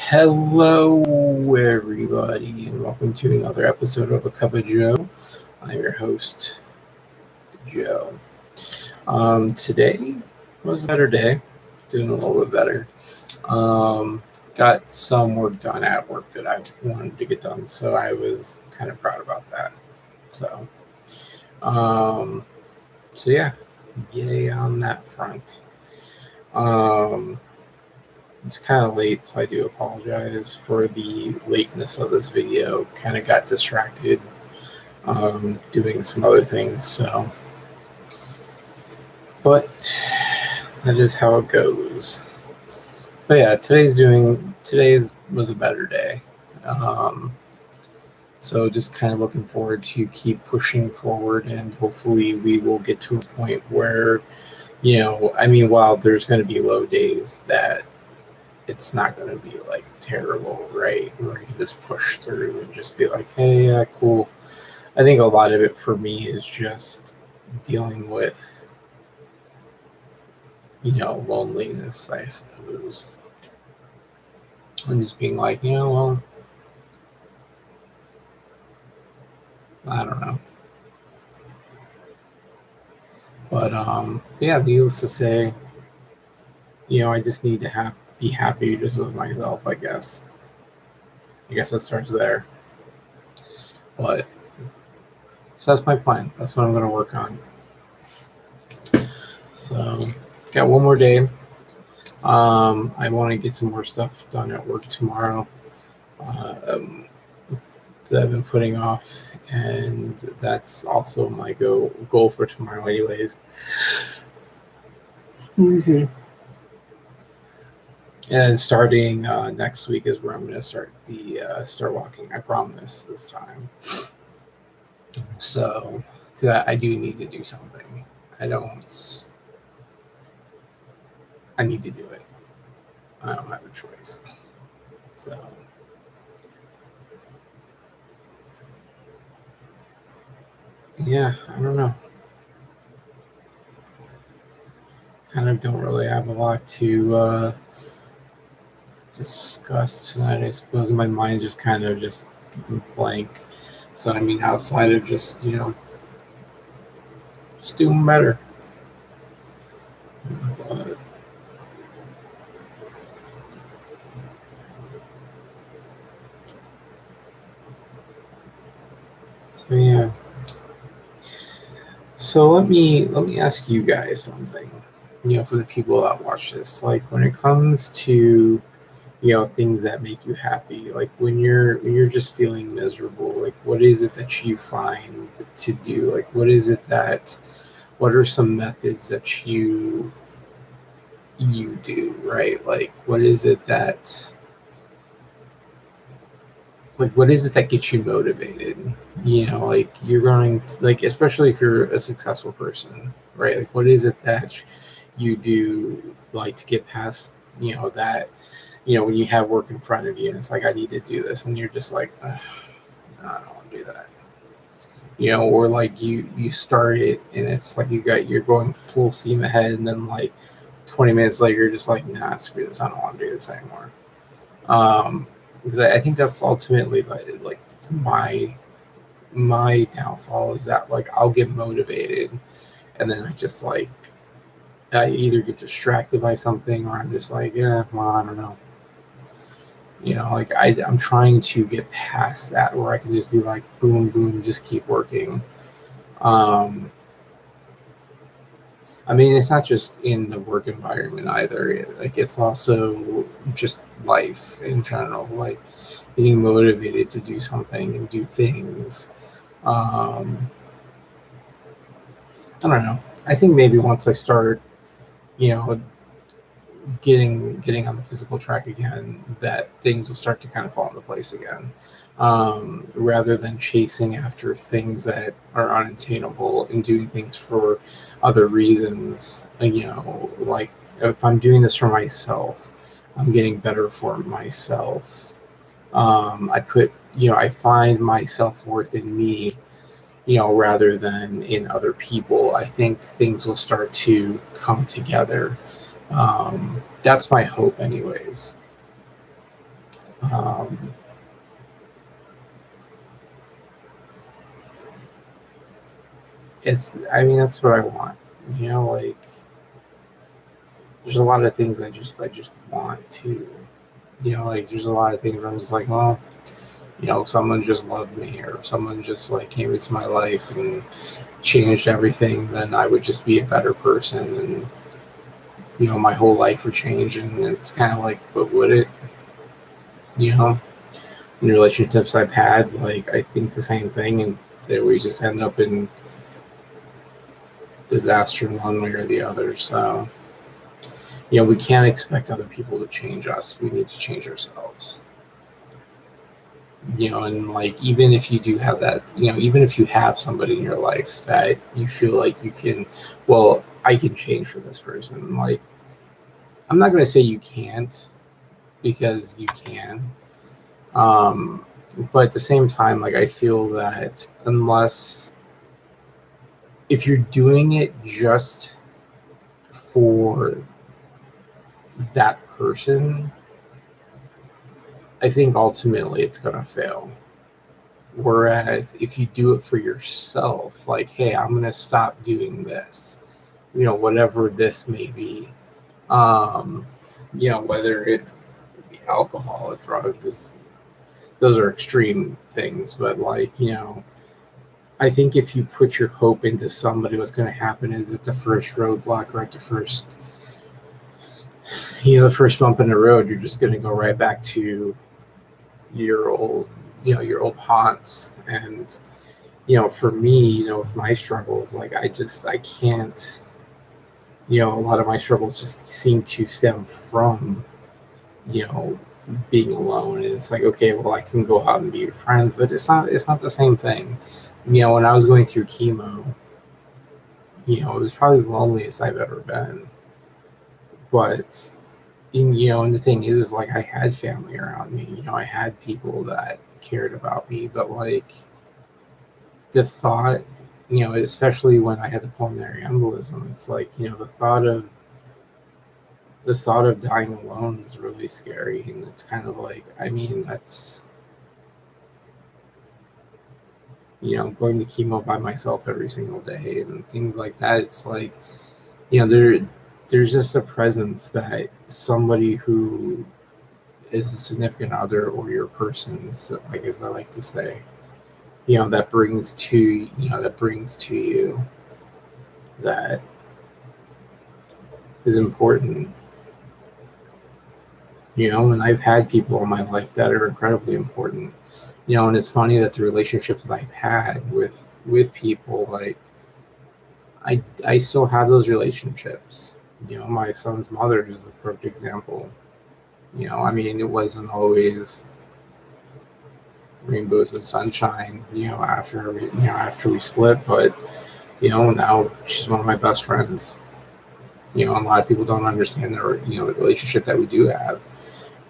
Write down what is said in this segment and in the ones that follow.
Hello, everybody, and welcome to another episode of A Cup of Joe. I'm your host, Joe. Today was a better day, doing a little bit better. Got some work done at work that I wanted to get done, so I was kind of proud about that. So, um, so yeah, yay on that front. It's kind of late, so I do apologize for the lateness of this video. Kind of got distracted doing some other things, but that is how it goes. But yeah, today's was a better day. So just kind of looking forward to keep pushing forward, and hopefully we will get to a point where, while there's going to be low days, that it's not going to be like terrible, right? Where you can just push through and just be like, hey, yeah, cool. I think a lot of it for me is just dealing with, loneliness, I suppose. And just being like, well, I don't know. But yeah, needless to say, I just need to be happy just with myself, I guess. I guess that starts there. But so that's my plan. That's what I'm going to work on. So got one more day. I want to get some more stuff done at work tomorrow that I've been putting off, and that's also my goal for tomorrow anyways. Mm-hmm. And starting next week is where I'm going to start walking. I promise this time. So, because I do need to do something. I need to do it. I don't have a choice. So, yeah, I don't know. Kind of don't really have a lot to discuss tonight. I suppose my mind just kind of just blank. So, outside of just, just doing better. But, so yeah. So let me ask you guys something. For the people that watch this, like when it comes to things that make you happy, like when you're just feeling miserable, like what is it that you find to do? Like what are some methods that you do, right? Like what is it that gets you motivated? Like you're going to, like, especially if you're a successful person, right? Like what is it that you do, like, to get past that, when you have work in front of you and it's like, I need to do this, and you're just like, no, I don't want to do that. Or like you start it and it's like you're going full steam ahead, and then like 20 minutes later you're just like, nah, screw this, I don't want to do this anymore. Because I think that's ultimately like it's my downfall, is that like I'll get motivated and then I either get distracted by something, or I'm just like, yeah, well, I don't know. Like I'm trying to get past that, where I can just be like, boom, boom, just keep working. It's not just in the work environment either. Like it's also just life in general, like getting motivated to do something and do things. I don't know. I think maybe once I start, getting on the physical track again, that things will start to kind of fall into place again, rather than chasing after things that are unattainable and doing things for other reasons. Like if I'm doing this for myself, I'm getting better for myself. I find my self-worth in me, rather than in other people. I think things will start to come together. That's my hope anyways. Um, I mean, that's what I want. Like there's a lot of things I just want to. Like there's a lot of things where I'm just like, well, if someone just loved me or if someone just like came into my life and changed everything, then I would just be a better person, and my whole life would change. And it's kind of like, but would it? You know, in relationships I've had, like I think the same thing, and that we just end up in disaster in one way or the other. So, we can't expect other people to change us. We need to change ourselves. And like even if you do have that, even if you have somebody in your life that you feel like you can, well, I can change for this person. Like I'm not going to say you can't, because you can. Um, but at the same time, like I feel that unless if you're doing it just for that person, I think ultimately it's going to fail. Whereas if you do it for yourself, like, hey, I'm going to stop doing this, whatever this may be, um, whether it be alcohol or drugs, those are extreme things. But, like, I think if you put your hope into somebody, what's going to happen is at the first roadblock or at the first bump in the road, you're just going to go right back to your old, your old haunts. And, for me, with my struggles, like I can't, a lot of my struggles just seem to stem from, you know, being alone. And it's like, okay, well, I can go out and be with friends, but it's not the same thing. When I was going through chemo, it was probably the loneliest I've ever been. But and the thing is like I had family around me. I had people that cared about me, but like the thought, especially when I had the pulmonary embolism, it's like, the thought of dying alone is really scary. And it's kind of like, I mean, that's, going to chemo by myself every single day and things like that. It's like, there's just a presence that somebody who is a significant other or your person, so I guess I like to say, that brings to you that is important. And I've had people in my life that are incredibly important. And it's funny that the relationships that I've had with people, like I still have those relationships. My son's mother is a perfect example. I mean, it wasn't always rainbows and sunshine, after we split, but now she's one of my best friends. A lot of people don't understand the relationship that we do have,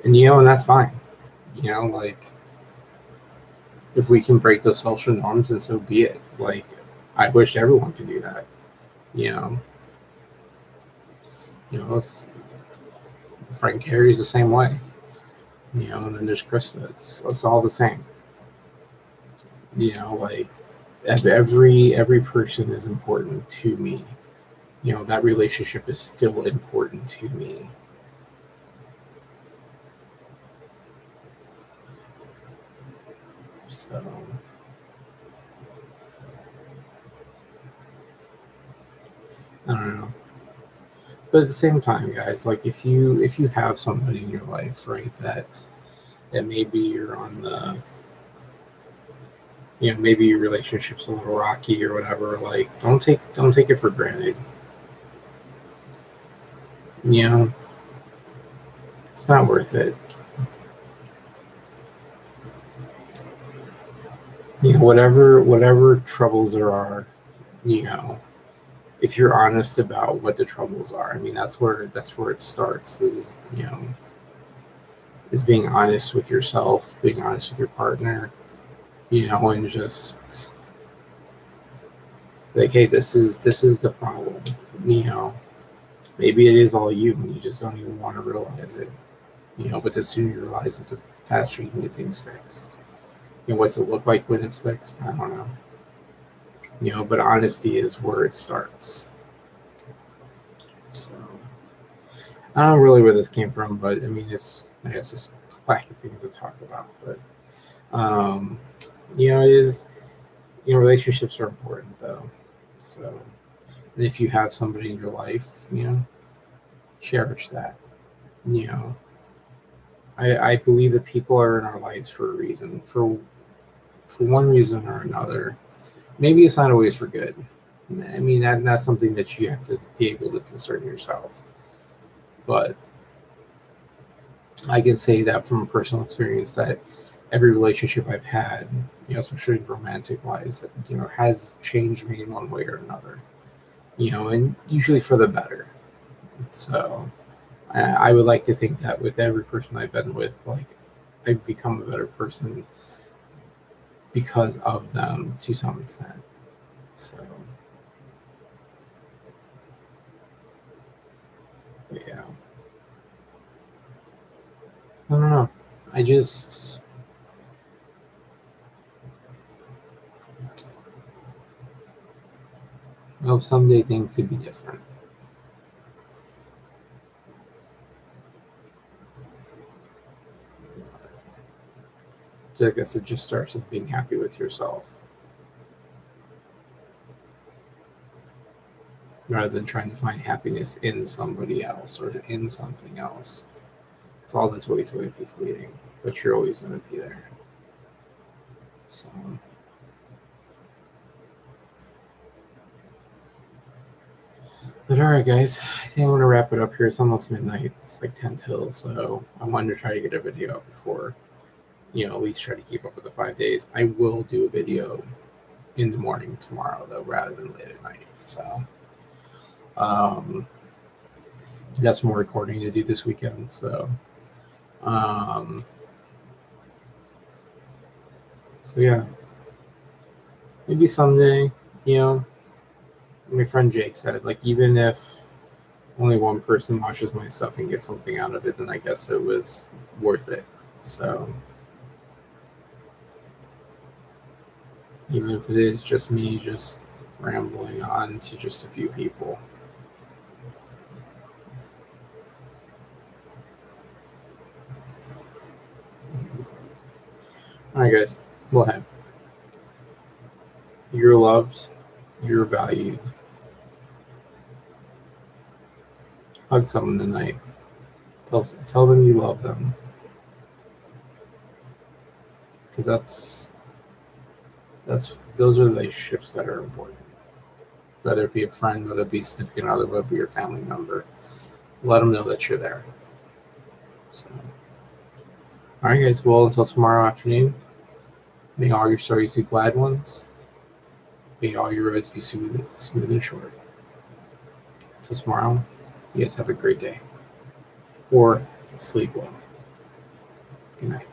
and that's fine. Like if we can break those social norms, and so be it. Like I wish everyone could do that. You know, if Frank Carey's the same way. And then there's Krista. It's all the same. Like every person is important to me. That relationship is still important to me. So I don't know. But at the same time, guys, like if you have somebody in your life, right, that maybe you're on the maybe your relationship's a little rocky or whatever, like don't take it for granted. You know, it's not worth it. Whatever troubles there are, you know, if you're honest about what the troubles are, I mean that's where it starts, is being honest with yourself, being honest with your partner, and just like, hey, this is the problem. you know maybe it is all you and you just don't even want to realize it. But the sooner you realize it, faster you can get things fixed. What's it look like when it's fixed? I don't know. But honesty is where it starts. So I don't know really where this came from, but I mean, I guess it's lack of things to talk about. But it is. Relationships are important though. So, and if you have somebody in your life, cherish that. You know, I believe that people are in our lives for a reason, for one reason or another. Maybe it's not always for good. I mean, that's something that you have to be able to discern yourself. But I can say that from personal experience that every relationship I've had, especially romantic wise, has changed me in one way or another. And usually for the better. So I would like to think that with every person I've been with, like I've become a better person because of them to some extent. So, but yeah, I don't know. I just, someday things could be different. So I guess it just starts with being happy with yourself rather than trying to find happiness in somebody else or in something else. It's all that's always going to be fleeting, but you're always going to be there. So, but all right, guys, I think I'm going to wrap it up here. It's almost midnight. It's like 10 till, so I wanted to try to get a video up before, at least try to keep up with the 5 days. I will do a video in the morning tomorrow, though, rather than late at night. So, got some more recording to do this weekend. So, so yeah, maybe someday, my friend Jake said, like, even if only one person watches my stuff and gets something out of it, then I guess it was worth it. So, even if it is just me just rambling on to just a few people. All right, guys. Well, hey, you're loved. You're valued. Hug someone tonight. Tell them you love them. Because those are the relationships that are important. Whether it be a friend, whether it be a significant other, whether it be your family member, let them know that you're there. So, all right, guys. Well, until tomorrow afternoon, may all your stories be glad ones. May all your roads be smooth and short. Until tomorrow, you guys have a great day. Or sleep well. Good night.